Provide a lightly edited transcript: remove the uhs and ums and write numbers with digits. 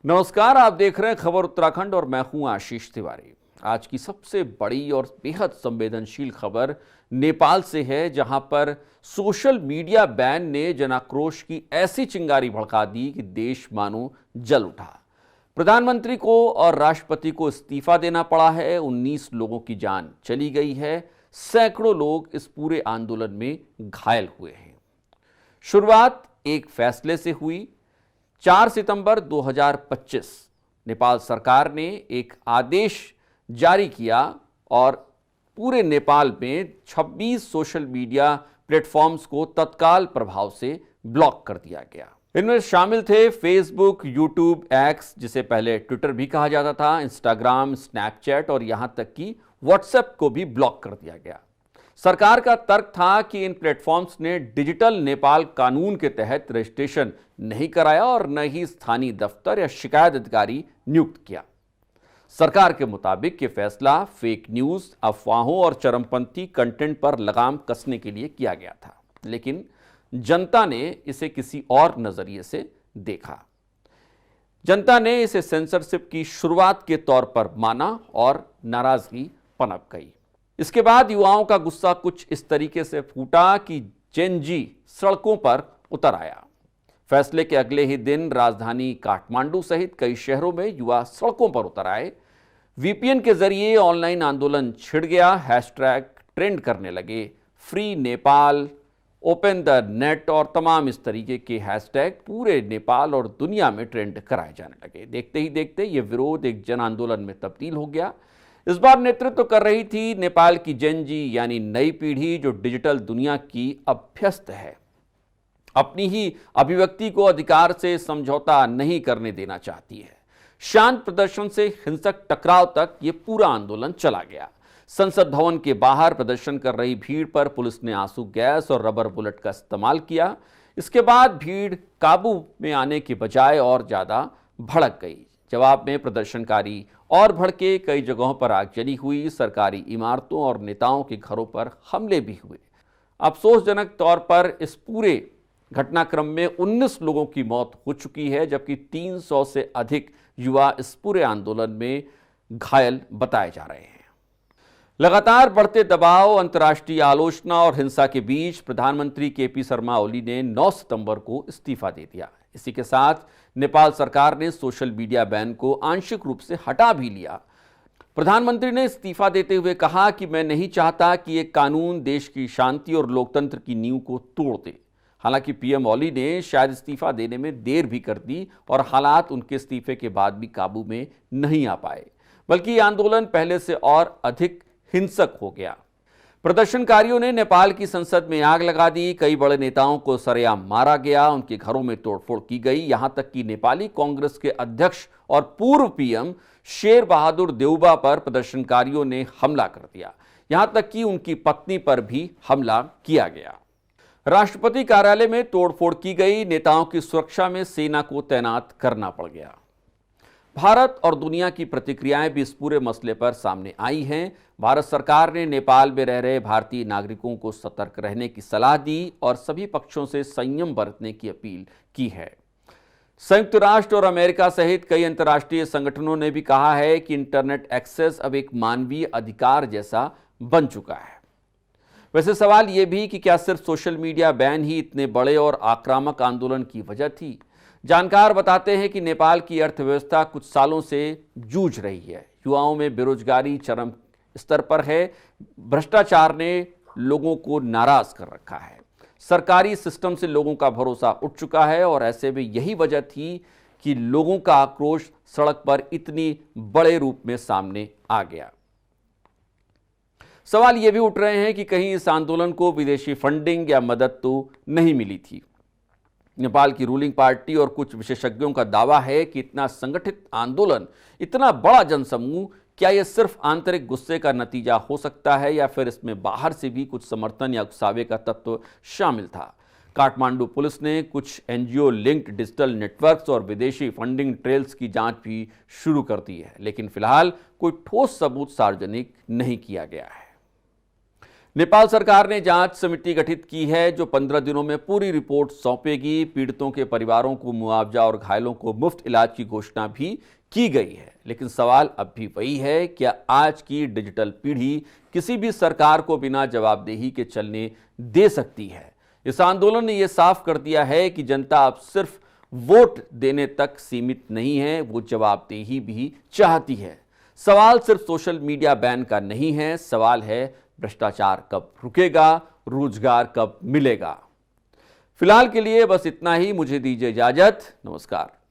नमस्कार, आप देख रहे हैं खबर उत्तराखंड और मैं हूं आशीष तिवारी। आज की सबसे बड़ी और बेहद संवेदनशील खबर नेपाल से है, जहां पर सोशल मीडिया बैन ने जनाक्रोश की ऐसी चिंगारी भड़का दी कि देश मानो जल उठा। प्रधानमंत्री को और राष्ट्रपति को इस्तीफा देना पड़ा है। 19 लोगों की जान चली गई है। सैकड़ों लोग इस पूरे आंदोलन में घायल हुए हैं। शुरुआत एक फैसले से हुई। 4 सितंबर 2025 नेपाल सरकार ने एक आदेश जारी किया और पूरे नेपाल में 26 सोशल मीडिया प्लेटफॉर्म्स को तत्काल प्रभाव से ब्लॉक कर दिया गया। इनमें शामिल थे फेसबुक, यूट्यूब, एक्स जिसे पहले ट्विटर भी कहा जाता था, इंस्टाग्राम, स्नैपचैट और यहां तक कि व्हाट्सएप को भी ब्लॉक कर दिया गया। सरकार का तर्क था कि इन प्लेटफॉर्म्स ने डिजिटल नेपाल कानून के तहत रजिस्ट्रेशन नहीं कराया और न ही स्थानीय दफ्तर या शिकायत अधिकारी नियुक्त किया। सरकार के मुताबिक यह फैसला फेक न्यूज, अफवाहों और चरमपंथी कंटेंट पर लगाम कसने के लिए किया गया था, लेकिन जनता ने इसे किसी और नजरिए से देखा। जनता ने इसे सेंसरशिप की शुरुआत के तौर पर माना और नाराजगी पनप गई। इसके बाद युवाओं का गुस्सा कुछ इस तरीके से फूटा कि जेन जी सड़कों पर उतर आया। फैसले के अगले ही दिन राजधानी काठमांडू सहित कई शहरों में युवा सड़कों पर उतर आए। वीपीएन के जरिए ऑनलाइन आंदोलन छिड़ गया। हैशटैग ट्रेंड करने लगे, free Nepal, open the net और तमाम इस तरीके के हैशटैग पूरे नेपाल और दुनिया में ट्रेंड कराए जाने लगे। देखते ही देखते यह विरोध एक जन आंदोलन में तब्दील हो गया। इस बार नेतृत्व कर रही थी नेपाल की जेन जी यानी नई पीढ़ी, जो डिजिटल दुनिया की अभ्यस्त है। अपनी ही अभिव्यक्ति को अधिकार से समझौता नहीं करने देना चाहती है। शांत प्रदर्शन से हिंसक टकराव तक यह पूरा आंदोलन चला गया। संसद भवन के बाहर प्रदर्शन कर रही भीड़ पर पुलिस ने आंसू गैस और रबर बुलेट का इस्तेमाल किया। इसके बाद भीड़ काबू में आने के बजाय और ज्यादा भड़क गई। जवाब में प्रदर्शनकारी और भड़के, कई जगहों पर आगजनी हुई, सरकारी इमारतों और नेताओं के घरों पर हमले भी हुए। अफसोसजनक तौर पर इस पूरे घटनाक्रम में 19 लोगों की मौत हो चुकी है, जबकि 300 से अधिक युवा इस पूरे आंदोलन में घायल बताए जा रहे हैं। लगातार बढ़ते दबाव, अंतर्राष्ट्रीय आलोचना और हिंसा के बीच प्रधानमंत्री केपी शर्मा ओली ने 9 सितंबर को इस्तीफा दे दिया। इसी के साथ नेपाल सरकार ने सोशल मीडिया बैन को आंशिक रूप से हटा भी लिया। प्रधानमंत्री ने इस्तीफा देते हुए कहा कि मैं नहीं चाहता कि एक कानून देश की शांति और लोकतंत्र की नींव को तोड़ दे। हालांकि पीएम ओली ने शायद इस्तीफा देने में देर भी कर दी और हालात उनके इस्तीफे के बाद भी काबू में नहीं आ पाए, बल्कि आंदोलन पहले से और अधिक हिंसक हो गया। प्रदर्शनकारियों ने नेपाल की संसद में आग लगा दी। कई बड़े नेताओं को सरेआम मारा गया, उनके घरों में तोड़फोड़ की गई। यहां तक कि नेपाली कांग्रेस के अध्यक्ष और पूर्व पीएम शेर बहादुर देउबा पर प्रदर्शनकारियों ने हमला कर दिया। यहां तक कि उनकी पत्नी पर भी हमला किया गया। राष्ट्रपति कार्यालय में तोड़फोड़ की गई। नेताओं की सुरक्षा में सेना को तैनात करना पड़ गया। भारत और दुनिया की प्रतिक्रियाएं भी इस पूरे मसले पर सामने आई हैं। भारत सरकार ने नेपाल में रह रहे भारतीय नागरिकों को सतर्क रहने की सलाह दी और सभी पक्षों से संयम बरतने की अपील की है। संयुक्त राष्ट्र और अमेरिका सहित कई अंतर्राष्ट्रीय संगठनों ने भी कहा है कि इंटरनेट एक्सेस अब एक मानवीय अधिकार जैसा बन चुका है। वैसे सवाल यह भी कि क्या सिर्फ सोशल मीडिया बैन ही इतने बड़े और आक्रामक आंदोलन की वजह थी? जानकार बताते हैं कि नेपाल की अर्थव्यवस्था कुछ सालों से जूझ रही है। युवाओं में बेरोजगारी चरम स्तर पर है। भ्रष्टाचार ने लोगों को नाराज कर रखा है। सरकारी सिस्टम से लोगों का भरोसा उठ चुका है और ऐसे में यही वजह थी कि लोगों का आक्रोश सड़क पर इतनी बड़े रूप में सामने आ गया। सवाल यह भी उठ रहे हैं कि कहीं इस आंदोलन को विदेशी फंडिंग या मदद तो नहीं मिली थी। नेपाल की रूलिंग पार्टी और कुछ विशेषज्ञों का दावा है कि इतना संगठित आंदोलन, इतना बड़ा जनसमूह, क्या यह सिर्फ आंतरिक गुस्से का नतीजा हो सकता है या फिर इसमें बाहर से भी कुछ समर्थन या उकसावे का तत्व शामिल था? काठमांडू पुलिस ने कुछ एनजीओ लिंक्ड डिजिटल नेटवर्क्स और विदेशी फंडिंग ट्रेल्स की जांच भी शुरू कर दी है, लेकिन फिलहाल कोई ठोस सबूत सार्वजनिक नहीं किया गया है। नेपाल सरकार ने जांच समिति गठित की है जो 15 दिनों में पूरी रिपोर्ट सौंपेगी। पीड़ितों के परिवारों को मुआवजा और घायलों को मुफ्त इलाज की घोषणा भी की गई है। लेकिन सवाल अब भी वही है, क्या आज की डिजिटल पीढ़ी किसी भी सरकार को बिना जवाबदेही के चलने दे सकती है? इस आंदोलन ने यह साफ कर दिया है कि जनता अब सिर्फ वोट देने तक सीमित नहीं है, वो जवाबदेही भी चाहती है। सवाल सिर्फ सोशल मीडिया बैन का नहीं है, सवाल है भ्रष्टाचार कब रुकेगा, रोजगार कब मिलेगा। फिलहाल के लिए बस इतना ही। मुझे दीजिए इजाजत। नमस्कार।